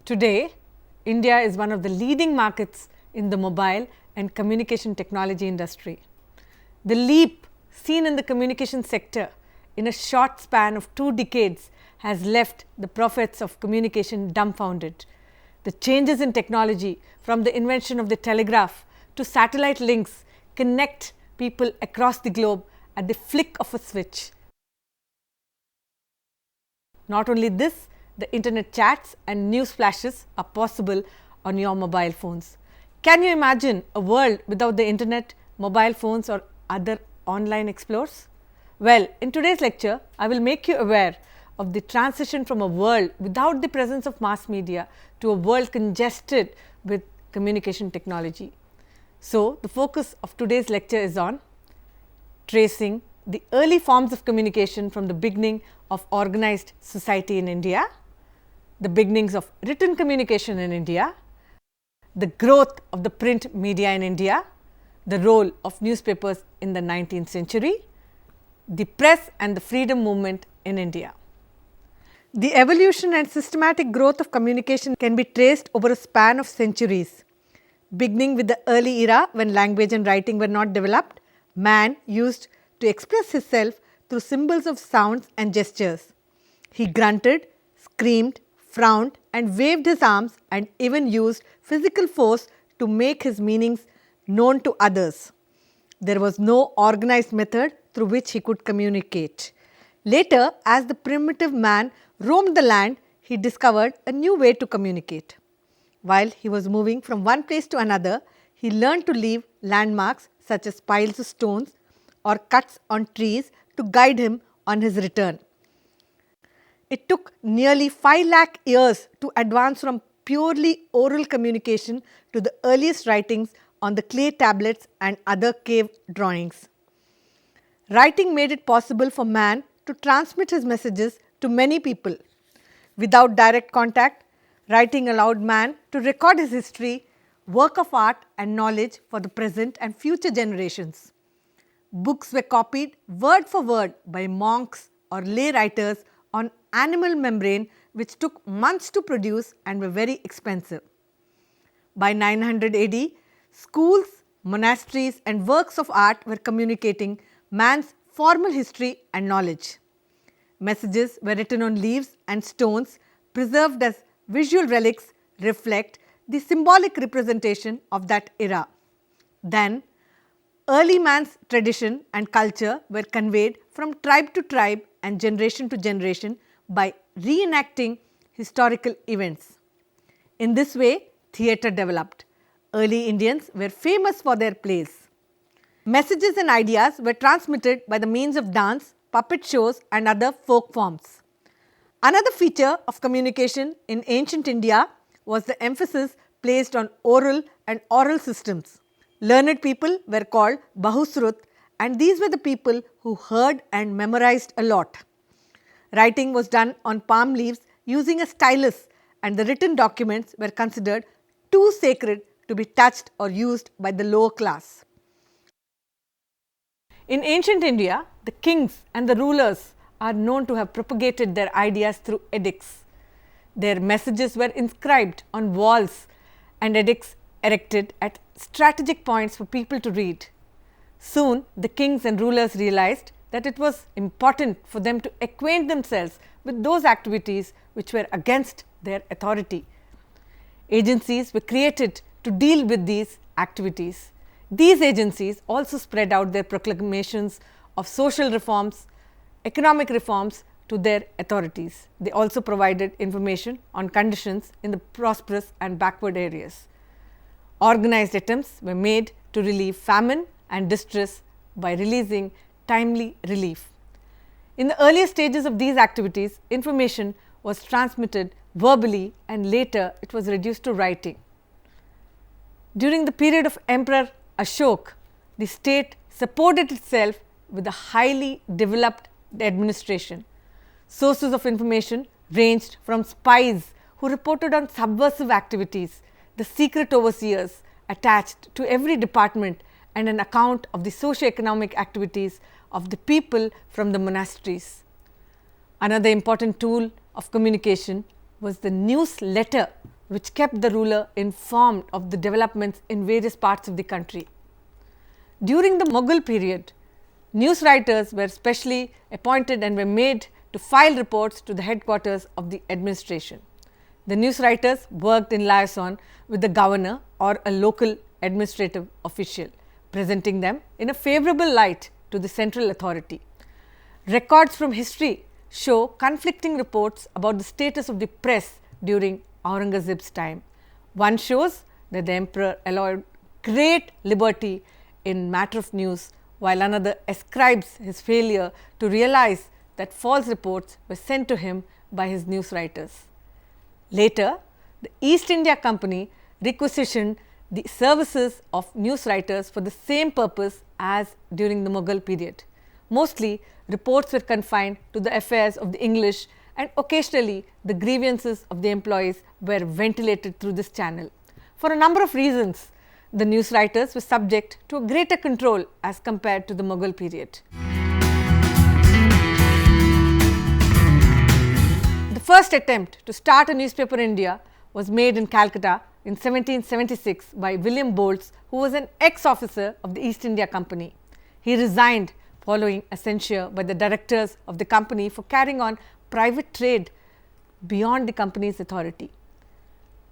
Today, India is one of the leading markets in the mobile and communication technology industry. The leap seen in the communication sector in a short span of 2 decades has left the prophets of communication dumbfounded. The changes in technology, from the invention of the telegraph to satellite links, connect people across the globe at the flick of a switch. Not only this, the internet chats and news flashes are possible on your mobile phones. Can you imagine a world without the internet, mobile phones or other online explorers? Well, in today's lecture, I will make you aware of the transition from a world without the presence of mass media to a world congested with communication technology. So, the focus of today's lecture is on tracing the early forms of communication from the beginning of organized society in India, the beginnings of written communication in India, the growth of the print media in India, the role of newspapers in the 19th century, the press and the freedom movement in India. The evolution and systematic growth of communication can be traced over a span of centuries. Beginning with the early era when language and writing were not developed, man used to express himself through symbols of sounds and gestures. He grunted, screamed, frowned and waved his arms and even used physical force to make his meanings known to others. There was no organized method through which he could communicate. Later, as the primitive man roamed the land, he discovered a new way to communicate. While he was moving from one place to another, he learned to leave landmarks such as piles of stones or cuts on trees to guide him on his return. It took nearly 5 lakh years to advance from purely oral communication to the earliest writings on the clay tablets and other cave drawings. Writing made it possible for man to transmit his messages to many people. Without direct contact, writing allowed man to record his history, work of art and knowledge for the present and future generations. Books were copied word for word by monks or lay writers on animal membrane, which took months to produce and were very expensive. By 900 AD, schools, monasteries and works of art were communicating man's formal history and knowledge. Messages were written on leaves and stones, preserved as visual relics, reflect the symbolic representation of that era. Then, early man's tradition and culture were conveyed from tribe to tribe and generation to generation by reenacting historical events. In this way, theatre developed. Early Indians were famous for their plays. Messages and ideas were transmitted by the means of dance, puppet shows and other folk forms. Another feature of communication in ancient India was the emphasis placed on oral and oral systems. Learned people were called Bahusrut and these were the people who heard and memorized a lot. Writing was done on palm leaves using a stylus and the written documents were considered too sacred to be touched or used by the lower class. In ancient India, the kings and the rulers are known to have propagated their ideas through edicts. Their messages were inscribed on walls and edicts erected at strategic points for people to read. Soon, the kings and rulers realized that it was important for them to acquaint themselves with those activities which were against their authority. Agencies were created to deal with these activities. These agencies also spread out their proclamations of social reforms, economic reforms to their authorities. They also provided information on conditions in the prosperous and backward areas. Organized attempts were made to relieve famine and distress by releasing timely relief. In the earlier stages of these activities, information was transmitted verbally and later it was reduced to writing. During the period of Emperor Ashoka, the state supported itself with a highly developed administration. Sources of information ranged from spies who reported on subversive activities, the secret overseers attached to every department and an account of the socio-economic activities of the people from the monasteries. Another important tool of communication was the newsletter which kept the ruler informed of the developments in various parts of the country. During the Mughal period, news writers were specially appointed and were made to file reports to the headquarters of the administration. The news writers worked in liaison with the governor or a local administrative official, presenting them in a favourable light to the central authority. Records from history show conflicting reports about the status of the press during Aurangzeb's time. One shows that the emperor allowed great liberty in matter of news, while another ascribes his failure to realize that false reports were sent to him by his news writers. Later, the East India Company requisitioned the services of news writers for the same purpose as during the Mughal period. Mostly, reports were confined to the affairs of the English, and occasionally the grievances of the employees were ventilated through this channel. For a number of reasons, the news writers were subject to a greater control as compared to the Mughal period. The first attempt to start a newspaper in India was made in Calcutta in 1776 by William Bolts, who was an ex-officer of the East India Company. He resigned following a censure by the directors of the company for carrying on private trade beyond the company's authority.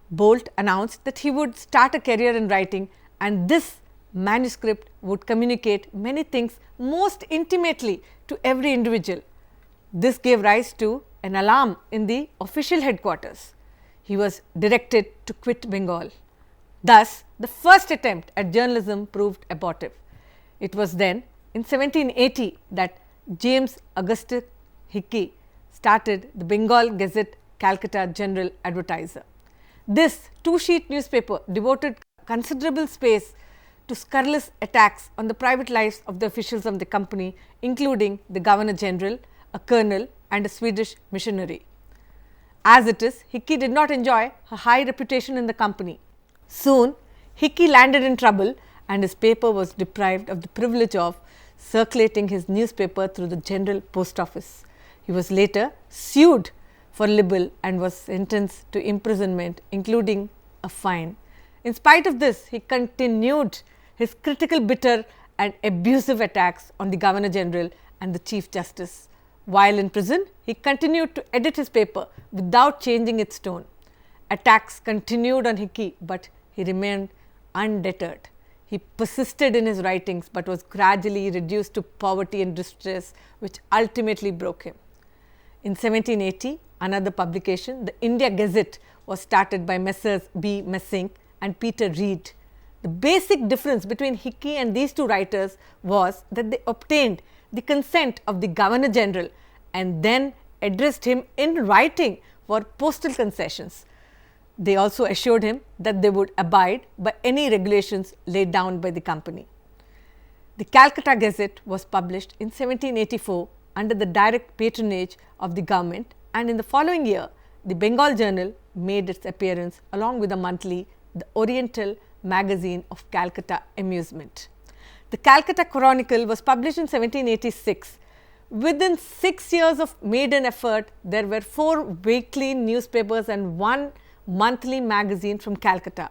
Bolt announced that he would start a career in writing, and this manuscript would communicate many things most intimately to every individual. This gave rise to an alarm in the official headquarters. He was directed to quit Bengal. Thus, the first attempt at journalism proved abortive. It was then in 1780 that James Augustus Hickey started the Bengal Gazette Calcutta General Advertiser. This two-sheet newspaper devoted considerable space to scurrilous attacks on the private lives of the officials of the company, including the Governor General, a colonel and a Swedish missionary. As it is, Hickey did not enjoy a high reputation in the company. Soon, Hickey landed in trouble and his paper was deprived of the privilege of circulating his newspaper through the General Post Office. He was later sued for libel and was sentenced to imprisonment, including a fine. In spite of this, he continued his critical, bitter and abusive attacks on the Governor General and the Chief Justice. While in prison, he continued to edit his paper without changing its tone. Attacks continued on Hickey, but he remained undeterred. He persisted in his writings, but was gradually reduced to poverty and distress, which ultimately broke him. In 1780, another publication, the India Gazette, was started by Messrs. B. Messing and Peter Reed. The basic difference between Hickey and these two writers was that they obtained the consent of the Governor General and then addressed him in writing for postal concessions. They also assured him that they would abide by any regulations laid down by the company. The Calcutta Gazette was published in 1784 under the direct patronage of the government, and in the following year, the Bengal Journal made its appearance along with a monthly, the Oriental Magazine of Calcutta Amusement. The Calcutta Chronicle was published in 1786. Within 6 years of maiden effort, there were 4 weekly newspapers and 1 monthly magazine from Calcutta.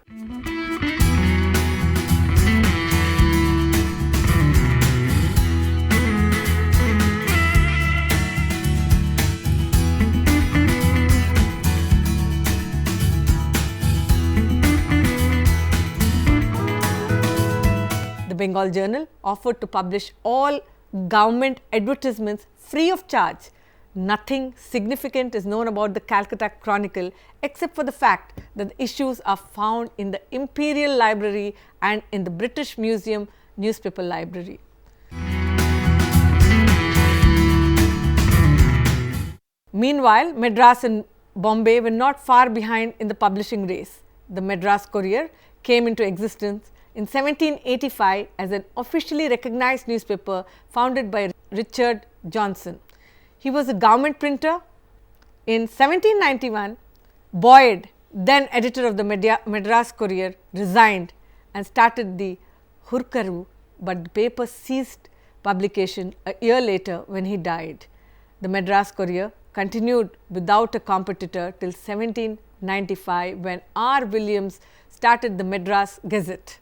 The Bengal Journal offered to publish all government advertisements free of charge. Nothing significant is known about the Calcutta Chronicle except for the fact that the issues are found in the Imperial Library and in the British Museum Newspaper Library. Meanwhile, Madras and Bombay were not far behind in the publishing race. The Madras Courier came into existence in 1785 as an officially recognized newspaper founded by Richard Johnson. He was a government printer. In 1791, Boyd, then editor of the Madras Courier, resigned and started the Hurkaru, but the paper ceased publication a year later when he died. The Madras Courier continued without a competitor till 17 1795 when R. Williams started the Madras Gazette.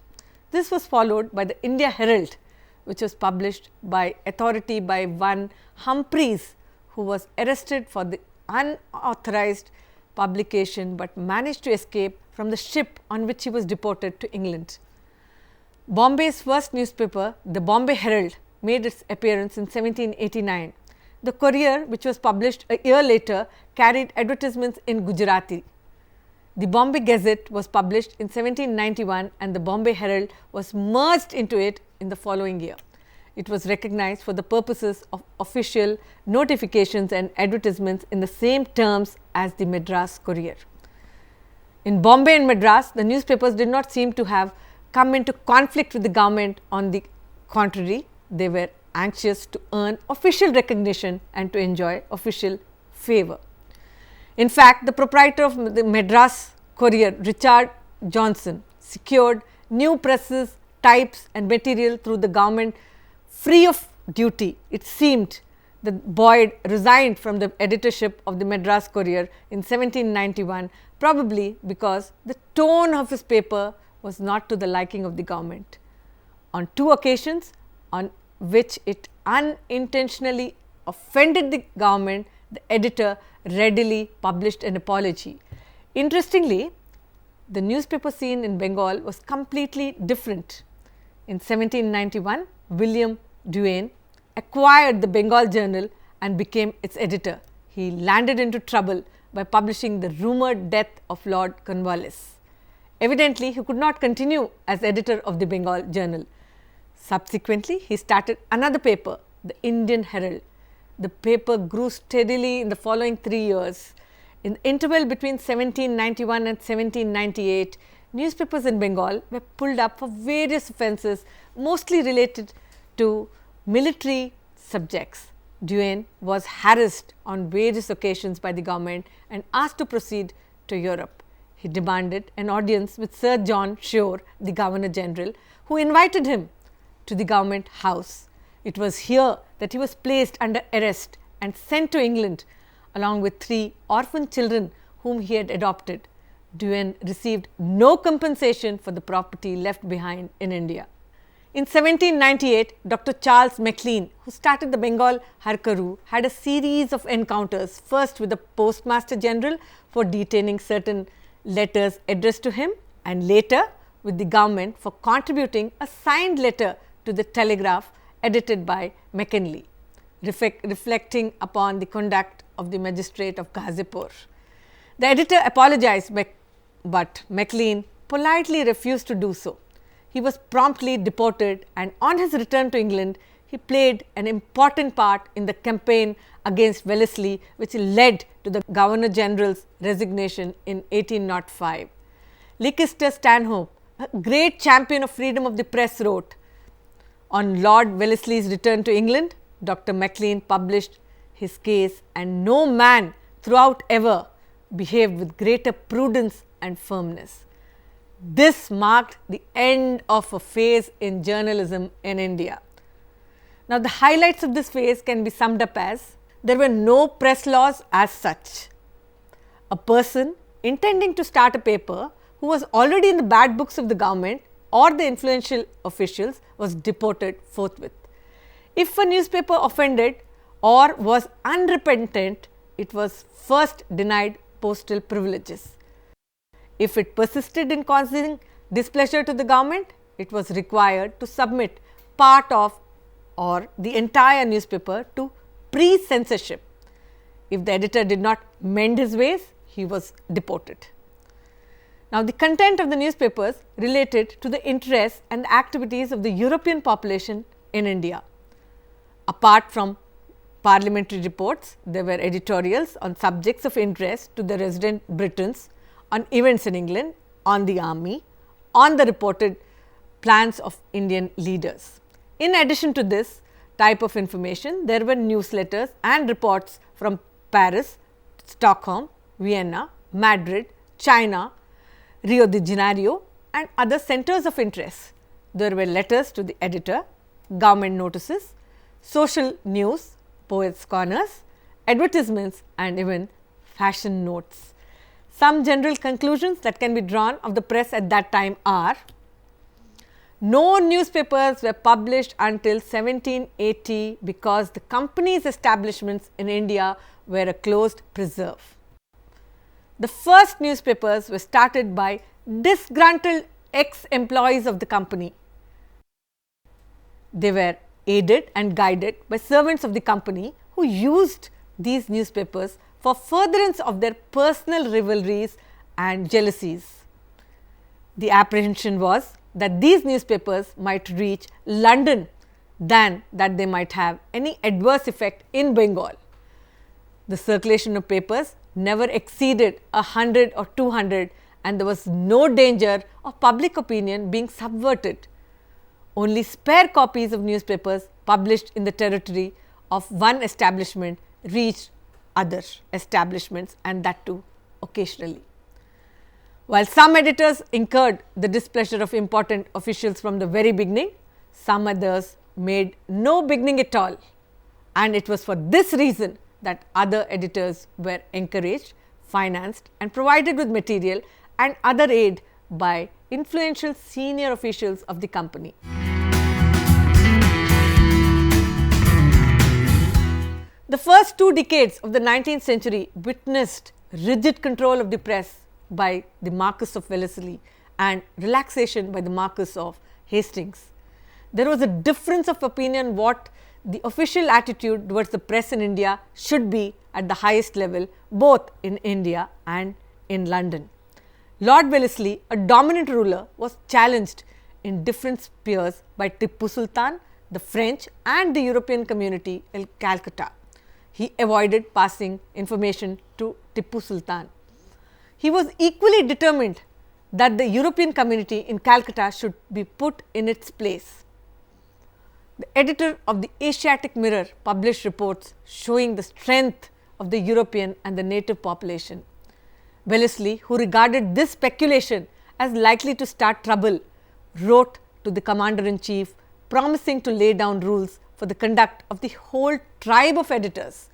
This was followed by the India Herald, which was published by authority by one Humphreys, who was arrested for the unauthorized publication, but managed to escape from the ship on which he was deported to England. Bombay's first newspaper, the Bombay Herald, made its appearance in 1789. The Courier, which was published a year later, carried advertisements in Gujarati. The Bombay Gazette was published in 1791 and the Bombay Herald was merged into it in the following year. It was recognized for the purposes of official notifications and advertisements in the same terms as the Madras Courier. In Bombay and Madras, the newspapers did not seem to have come into conflict with the government. On the contrary, they were anxious to earn official recognition and to enjoy official favor. In fact, the proprietor of the Madras Courier, Richard Johnson, secured new presses, types and material through the government free of duty. It seemed that Boyd resigned from the editorship of the Madras Courier in 1791, probably because the tone of his paper was not to the liking of the government. On two occasions on which it unintentionally offended the government, the editor readily published an apology. Interestingly, the newspaper scene in Bengal was completely different. In 1791, William Duane acquired the Bengal Journal and became its editor. He landed into trouble by publishing the rumoured death of Lord Cornwallis. Evidently, he could not continue as editor of the Bengal Journal. Subsequently, he started another paper, the Indian Herald. The paper grew steadily in the following 3 years. In the interval between 1791 and 1798, newspapers in Bengal were pulled up for various offences, mostly related to military subjects. Duane was harassed on various occasions by the government and asked to proceed to Europe. He demanded an audience with Sir John Shore, the Governor General, who invited him to the government house. It was here that he was placed under arrest and sent to England along with 3 orphan children whom he had adopted. Duane received no compensation for the property left behind in India. In 1798, Dr. Charles Maclean, who started the Bengal Harkaru, had a series of encounters, first with the Postmaster General for detaining certain letters addressed to him, and later with the government for contributing a signed letter to the Telegraph edited by Mackinlay, reflecting upon the conduct of the magistrate of Ghazipur. The editor apologized, but Maclean politely refused to do so. He was promptly deported, and on his return to England, he played an important part in the campaign against Wellesley, which led to the Governor General's resignation in 1805. Leicester Stanhope, a great champion of freedom of the press, wrote, on Lord Wellesley's return to England, Dr. Maclean published his case, and no man throughout ever behaved with greater prudence and firmness. This marked the end of a phase in journalism in India. Now, the highlights of this phase can be summed up as: there were no press laws as such. A person intending to start a paper who was already in the bad books of the government or the influential officials was deported forthwith. If a newspaper offended or was unrepentant, it was first denied postal privileges. If it persisted in causing displeasure to the government, it was required to submit part of or the entire newspaper to pre-censorship. If the editor did not mend his ways, he was deported. Now, the content of the newspapers related to the interests and the activities of the European population in India. Apart from parliamentary reports, there were editorials on subjects of interest to the resident Britons, on events in England, on the army, on the reported plans of Indian leaders. In addition to this type of information, there were newsletters and reports from Paris, Stockholm, Vienna, Madrid, China, Rio de Janeiro and other centers of interest. There were letters to the editor, government notices, social news, poets' corners, advertisements and even fashion notes. Some general conclusions that can be drawn of the press at that time are: no newspapers were published until 1780 because the company's establishments in India were a closed preserve. The first newspapers were started by disgruntled ex-employees of the company. They were aided and guided by servants of the company who used these newspapers for furtherance of their personal rivalries and jealousies. The apprehension was that these newspapers might reach London than that they might have any adverse effect in Bengal. The circulation of papers never exceeded 100 or 200, and there was no danger of public opinion being subverted. Only spare copies of newspapers published in the territory of one establishment reached other establishments, and that too occasionally. While some editors incurred the displeasure of important officials from the very beginning, some others made no beginning at all, and it was for this reason that other editors were encouraged, financed and provided with material and other aid by influential senior officials of the company. The first 2 decades of the 19th century witnessed rigid control of the press by the Marquess of Wellesley and relaxation by the Marquess of Hastings. There was a difference of opinion what the official attitude towards the press in India should be at the highest level, both in India and in London. Lord Wellesley, a dominant ruler, was challenged in different spheres by Tipu Sultan, the French and the European community in Calcutta. He avoided passing information to Tipu Sultan. He was equally determined that the European community in Calcutta should be put in its place. The editor of the Asiatic Mirror published reports showing the strength of the European and the native population. Wellesley, who regarded this speculation as likely to start trouble, wrote to the commander-in-chief promising to lay down rules for the conduct of the whole tribe of editors.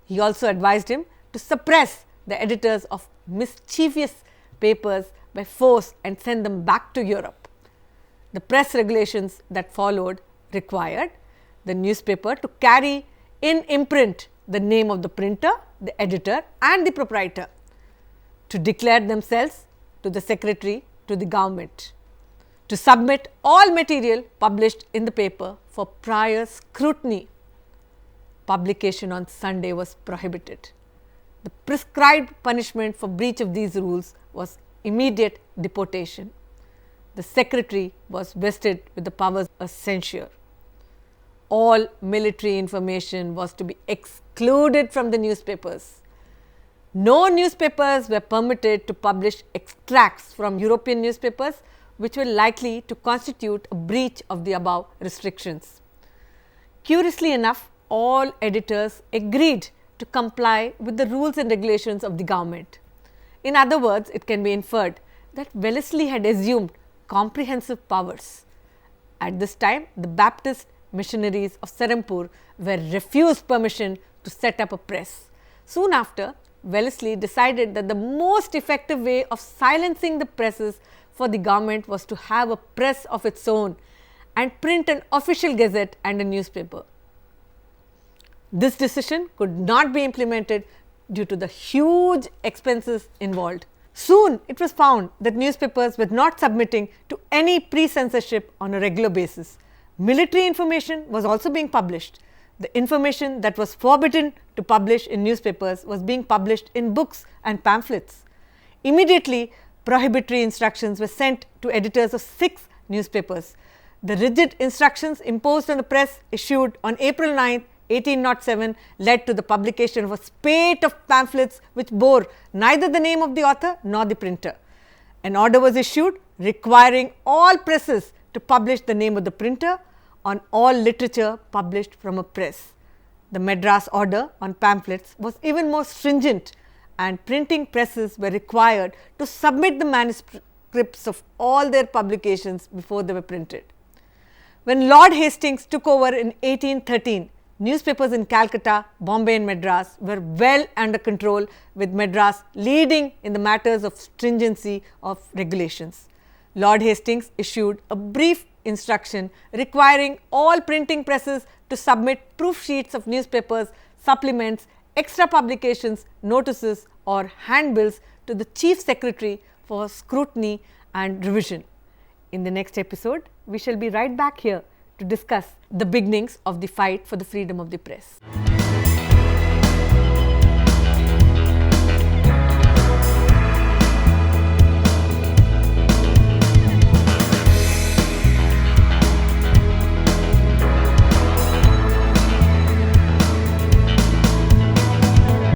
He also advised him to suppress the editors of mischievous papers by force and send them back to Europe. The press regulations that followed required the newspaper to carry in imprint the name of the printer, the editor and the proprietor, to declare themselves to the secretary to the government, to submit all material published in the paper for prior scrutiny. Publication on Sunday was prohibited. The prescribed punishment for breach of these rules was immediate deportation. The secretary was vested with the powers of censure. All military information was to be excluded from the newspapers. No newspapers were permitted to publish extracts from European newspapers which were likely to constitute a breach of the above restrictions. Curiously enough, all editors agreed to comply with the rules and regulations of the government. In other words, it can be inferred that Wellesley had assumed comprehensive powers. At this time, the Baptist missionaries of Serampore were refused permission to set up a press. Soon after, Wellesley decided that the most effective way of silencing the presses for the government was to have a press of its own and print an official gazette and a newspaper. This decision could not be implemented due to the huge expenses involved. Soon it was found that newspapers were not submitting to any pre-censorship on a regular basis. Military information was also being published. The information that was forbidden to publish in newspapers was being published in books and pamphlets. Immediately, prohibitory instructions were sent to editors of 6 newspapers. The rigid instructions imposed on the press issued on April 9, 1807 led to the publication of a spate of pamphlets which bore neither the name of the author nor the printer. An order was issued requiring all presses to publish the name of the printer on all literature published from a press. The Madras order on pamphlets was even more stringent, and printing presses were required to submit the manuscripts of all their publications before they were printed. When Lord Hastings took over in 1813, Newspapers in Calcutta, Bombay and Madras were well under control, with Madras leading in the matters of stringency of regulations. Lord Hastings issued a brief instruction requiring all printing presses to submit proof sheets of newspapers, supplements, extra publications, notices or handbills to the Chief Secretary for scrutiny and revision. In the next episode, we shall be right back here to discuss the beginnings of the fight for the freedom of the press.